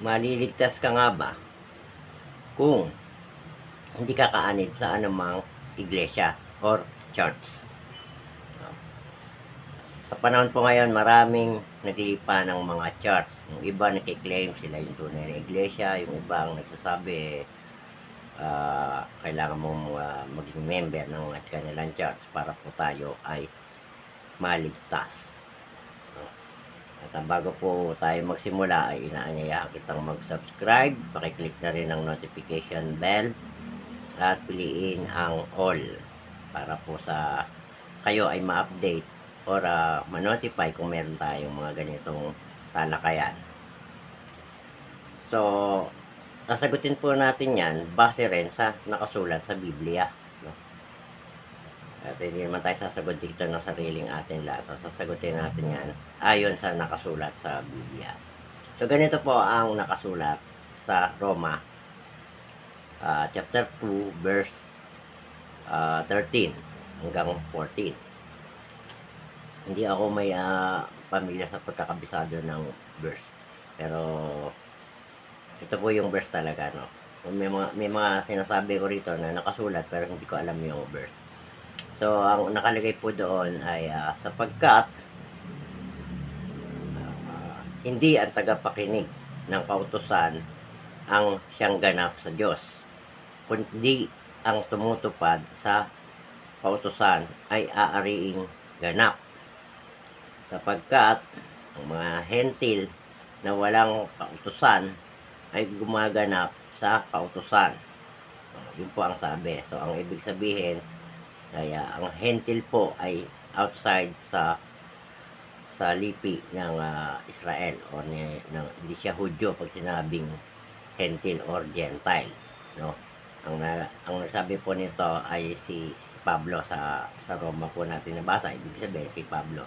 Maliligtas ka nga ba kung hindi ka kaanib sa anumang iglesia or church? Sa panahon po ngayon, maraming naglipa ng mga church. Yung iba nakiklaim sila yung tunay na iglesia, yung iba ang nagsasabi kailangan mong maging member ng kanilang church para po tayo ay maligtas. At bago po tayo magsimula ay inaanyayahan kitang mag-subscribe, pakiclick na rin ang notification bell at piliin ang all para po sa kayo ay ma-update or ma-notify kung meron tayong mga ganitong talakayan. So, sasagutin po natin yan base rin sa nakasulat sa Biblia. No? At hindi naman tayo sasagot dito ng sariling atin lang. So, sasagutin natin yan ayon sa nakasulat sa Biblia. So, ganito po ang nakasulat sa Roma chapter 2 verse 13 hanggang 14. Hindi ako may pamilya sa pagkakabisado ng verse. Pero ito po yung verse talaga, no? May mga sinasabi ko rito na nakasulat pero hindi ko alam yung verse. So, ang nakalagay po doon ay sapagkat hindi ang tagapakinig ng kautusan ang siyang ganap sa Diyos, kundi ang tumutupad sa kautusan ay aariing ganap. Sapagkat ang mga hentil na walang kautusan ay gumaganap sa kautusan. Yun po ang sabi. So, ang ibig sabihin ay ang hentil po ay outside sa lipi ng Israel o hindi siya Hudyo pag sinabing hentil or Gentile, no? Ang nagsabi po nito ay si Pablo sa Roma po natin nabasa. Ibig sabihin si Pablo.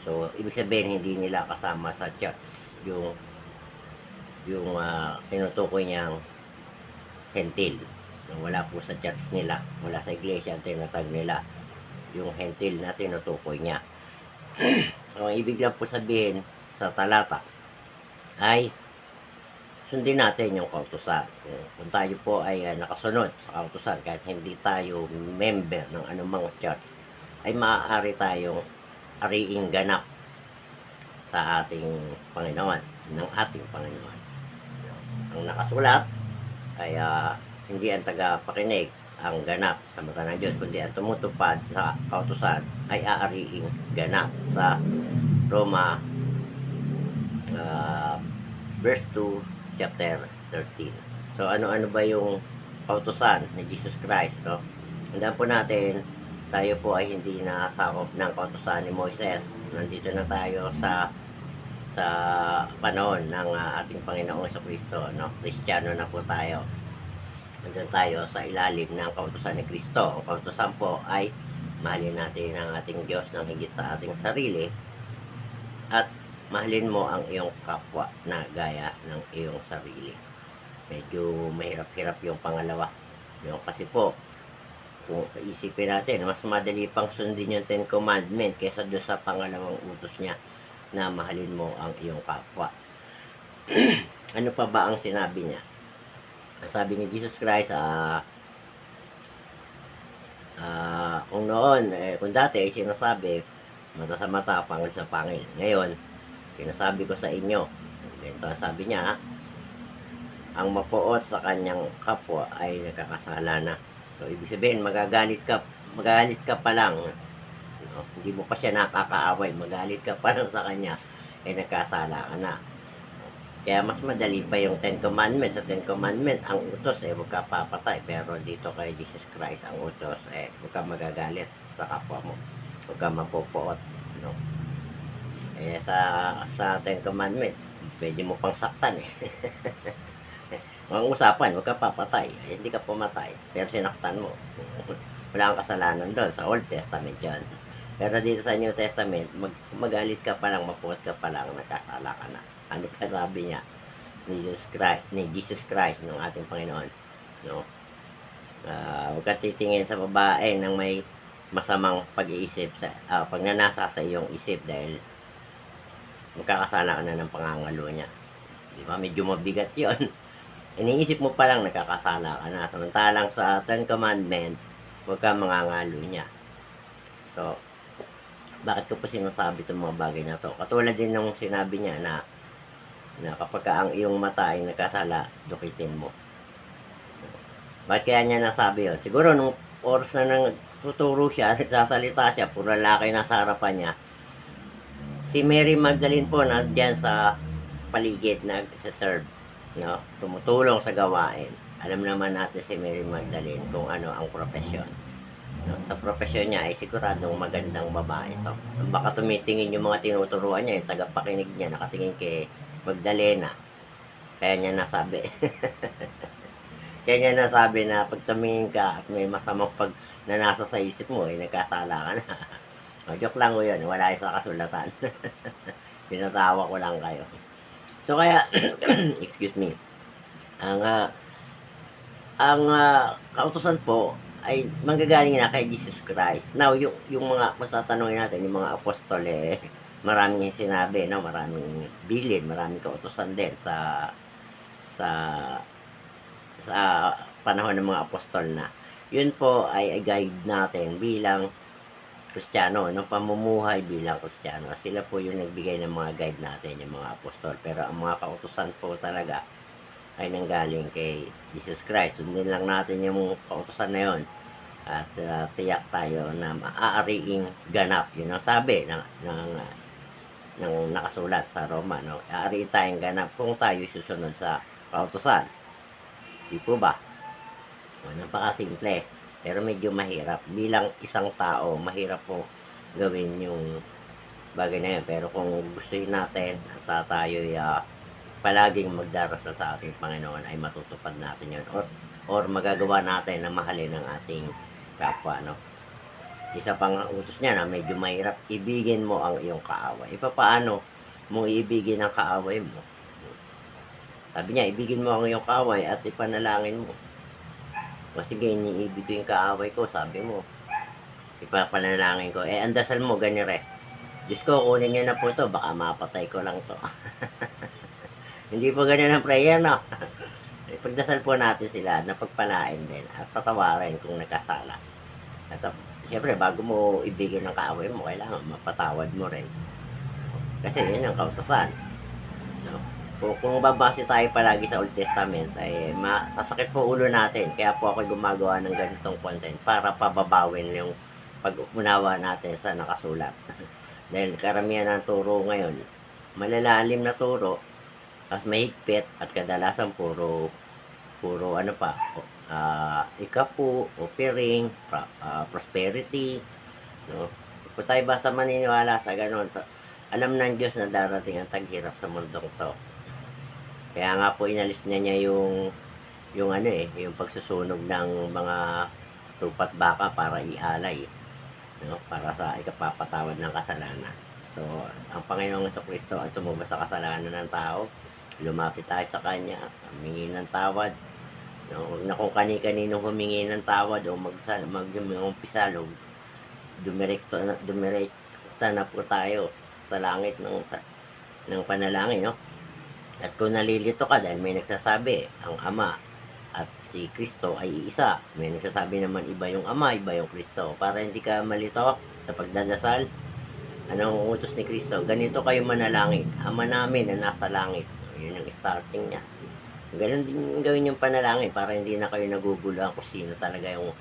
So, ibig sabihin hindi nila kasama sa church yung tinutukoy niyang hentil. Wala po sa church nila, wala sa iglesia ang tinatag nila yung hentil na tinutukoy niya. So, ang ibig lang po sabihin sa talata ay sundin natin yung kautusan. Kung tayo po ay nakasunod sa kautusan kahit hindi tayo member ng anumang church, ay maaari tayong ariing ganap sa ating Panginoon, ng ating Panginoon. Ang nakasulat ay hindi ang tagapakinig ang ganap sa mata ng Diyos, kundi ang tumutupad sa kautusan ay aariing ganap sa Roma verse 2 chapter 13. So, ano-ano ba yung kautusan ni Jesus Christ, no? Tandaan po natin, tayo po ay hindi nasakop ng kautusan ni Moises. Nandito na tayo sa panahon ng ating Panginoong Jesucristo, no? Kristiyano na po tayo. Nandun tayo sa ilalim ng kautusan ni Kristo. Ang kautusan po ay mahalin natin ang ating Diyos ng higit sa ating sarili at mahalin mo ang iyong kapwa na gaya ng iyong sarili. Medyo mahirap-hirap yung pangalawa. Yung kasi po, kung isipin natin, mas madali pang sundin yung 10 Commandments kaysa doon sa pangalawang utos niya na mahalin mo ang iyong kapwa. Ano pa ba ang sinabi niya? Sabi ni Jesus Christ, kung noon, kung dati ay sinasabi, mata sa mata, pangil sa pangil. Ngayon, sinasabi ko sa inyo, ito sabi niya, ang mapuot sa kanyang kapwa ay nakakasala na. So, ibig sabihin, magalit ka pa lang, no? Hindi mo pa siya nakakaaway, magalit ka pa lang sa kanya, ay nagkasala ka na. Kaya mas madali pa yung 10 Commandments. Sa 10 Commandments, ang utos huwag ka papatay. Pero dito kay Jesus Christ, ang utos huwag ka magagalit sa kapwa mo. Huwag ka mapupuot, no? Sa 10 Commandments, pwede mo pang saktan Ang usapan, huwag ka papatay. Hindi ka pumatay. Pero sinaktan mo. Wala kang kasalanan doon. Sa Old Testament yan. Pero dito sa New Testament, magalit ka pa lang, mapuot ka pa lang, nagkasala ka na. Ano pa sabi niya ni Jesus Christ ng ating Panginoon, no? Huwag ka titingin sa babae ng may masamang pag-iisip pagnanasa sa iyong isip dahil magkakasala ka na ng pangangalo niya. Di ba? Medyo mabigat yon. Iniisip mo pa lang nagkakasala ka na. Samantalang sa Ten Commandments, huwag kang mangangalo niya. So, bakit ko po sinasabi itong mga bagay na to? Katulad din nung sinabi niya na kapag ang iyong mata ay nagkasala, dukitin mo. Bakit kaya niya nasabi yun? Siguro nung oras na nagtuturo siya, nagsasalita siya, puro lalaki nasa harapan niya, si Mary Magdalene po nandiyan sa paligid nag-serve, no? Tumutulong sa gawain. Alam naman natin si Mary Magdalene kung ano ang profesyon. No? Sa profesyon niya ay siguradong magandang babae ito. Baka tumitingin yung mga tinuturuan niya, yung tagapakinig niya, nakatingin kay Magdalena. Kaya niya nasabi. Kaya niya nasabi na pag tumingin ka at may masamang pag nanasa sa isip mo, ay nagkasala ka na. O, joke lang ko yun, wala sa kasulatan. Pinatawa ko lang kayo. So kaya, excuse me, ang kautusan po ay manggagaling na kay Jesus Christ. Now, yung mga, kung tatanungin natin, yung mga apostol, maraming sinabi, no? Maraming bilin, maraming kautusan din sa sa panahon ng mga apostol na. Yun po ay guide natin bilang Kristiyano, no? Pamumuhay bilang Kristiyano. Sila po yung nagbigay ng mga guide natin, yung mga apostol. Pero ang mga kautusan po talaga ay nanggaling kay Jesus Christ. Sundin lang natin yung kautusan na yun. At tiyak tayo na maaariing ganap. Yun ang sabi ng nakasulat sa Roma. No? Aariing tayong ganap kung tayo susunod sa kautusan. Di po ba? Napakasimple. Pero medyo mahirap. Bilang isang tao, mahirap po gawin yung bagay na yun. Pero kung gustuin natin at tayo palaging magdarasal sa ating Panginoon, ay matutupad natin yun. Or magagawa natin na mahalin ang ating kapwa. No? Isa pang utos niya na medyo mahirap, ibigin mo ang iyong kaaway. Paano mong iibigin ang kaaway mo? Sabi niya, ibigin mo ang iyong kaaway at ipanalangin mo. Sige, iniibig ko yung kaaway ko, sabi mo. Ipapanalangin ko. Ang dasal mo, ganyan rin. Diyos ko, kunin niyo na po to, baka mapatay ko lang to. Hindi po ganyan ang prayer, no? Pagdasal po natin sila, napagpalain din, at patawarin kung nagkasala. At siyempre, bago mo ibigin ng kaaway mo, kailangan mapatawad mo rin. Kasi yun ang kautusan. No? Kung babase tayo palagi sa Old Testament, ay masakit po ulo natin. Kaya po ako gumagawa ng ganitong content para pababawin yung pag-unawa natin sa nakasulat. Dahil karamihan ng turo ngayon, malalalim na turo, mas mahigpit at kadalasan puro ano pa, ikapu, offering, prosperity. No? Kung tayo basta maniniwala sa ganon, alam ng Diyos na darating ang taghirap sa mundong to. Kaya nga po inalis niya yung yung pagsusunog ng mga tupat baka para ialay, no? Para sa ikapapatawad ng kasalanan. So, ang Panginoong Jesucristo at tumubos sa kasalanan ng tao, lumapit tayo sa Kanya, humingi ng tawad. No? Huwag na kung kani-kaninong humingi ng tawad o mag-umpisa, dumirekta na po tayo sa langit ng panalangin, no? At kung nalilito ka dahil may nagsasabi, ang Ama at si Kristo ay iisa. May nagsasabi naman iba yung Ama, iba yung Kristo. Para hindi ka malito sa pagdadasal, anong utos ni Kristo? Ganito kayo manalangin. Ama namin na nasa langit. Yun yung starting niya. Ganun din gawin yung panalangin para hindi na kayo naguguluhan kung sino talaga yung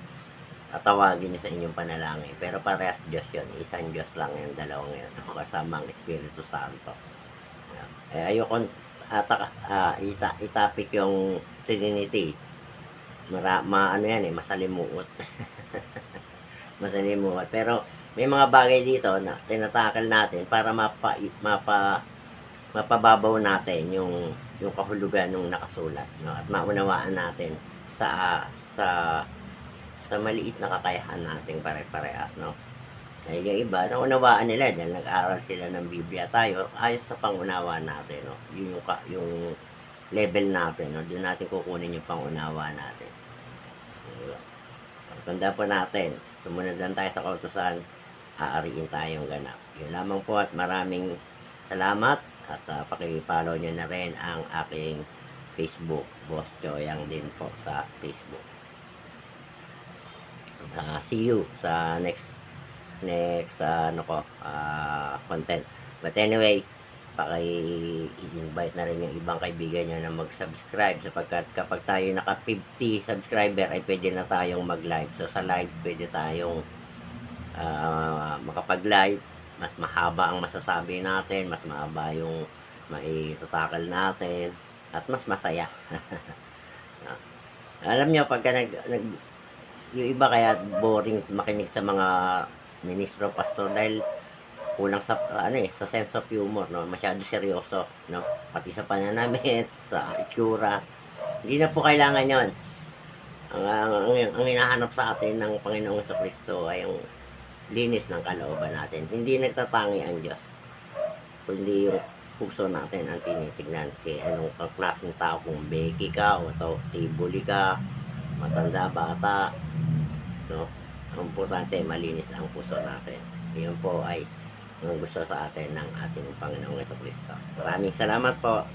tatawagin niyo sa inyong panalangin. Pero parehas Diyos yun. Isang Diyos lang yung dalawang yun. Kasama ang Espiritu Santo. Ayoko itapik yung Trinity. Ano yan masalimuot. Masalimuot. Pero may mga bagay dito na tinatakal natin para mapababaw natin yung kahulugan ng nakasulat, no? At maunawaan natin sa maliit na kakayahan nating pare-parehas, no? Dahil yung iba, naunawaan nila dahil nag-aral sila ng Biblia. Tayo, ayos sa pangunawa natin, no? Yung level natin, no? Doon natin kukunin yung pangunawa natin. Tanda po natin, sumunod lang tayo sa kautusan, aariin tayong ganap. Yun lamang po at maraming salamat. At paki-follow nyo na rin ang aking Facebook, Boss Joyang din po sa Facebook. See you sa next content. But anyway, paki-invite na rin yung ibang kaibigan nyo na mag-subscribe sapagkat kapag tayo naka 50 subscriber ay pwede na tayong mag-live. So sa live pwede tayong makapag-live, mas mahaba ang masasabi natin, mas mahaba yung maitutakal natin, at mas masaya. Alam nyo, pagka yung iba kaya boring makinig sa mga ministro, pastor dahil kulang sa sa sense of humor, no? Masyado seryoso, no? Pati sa pananamit, sa itsura. Hindi na po kailangan 'yon. Ang hinahanap sa atin ng Panginoong Kristo ay yung linis ng kalooban natin. Hindi nagtatangi ang Diyos, kundi yung puso natin ang tinitignan. Kaya anong klaseng tao, kung beki ka o tibuli ka, matanda, bata, no? Ang importante, malinis ang puso natin. Yun po ay ang gusto sa atin ng ating Panginoong Kristo. Maraming salamat po.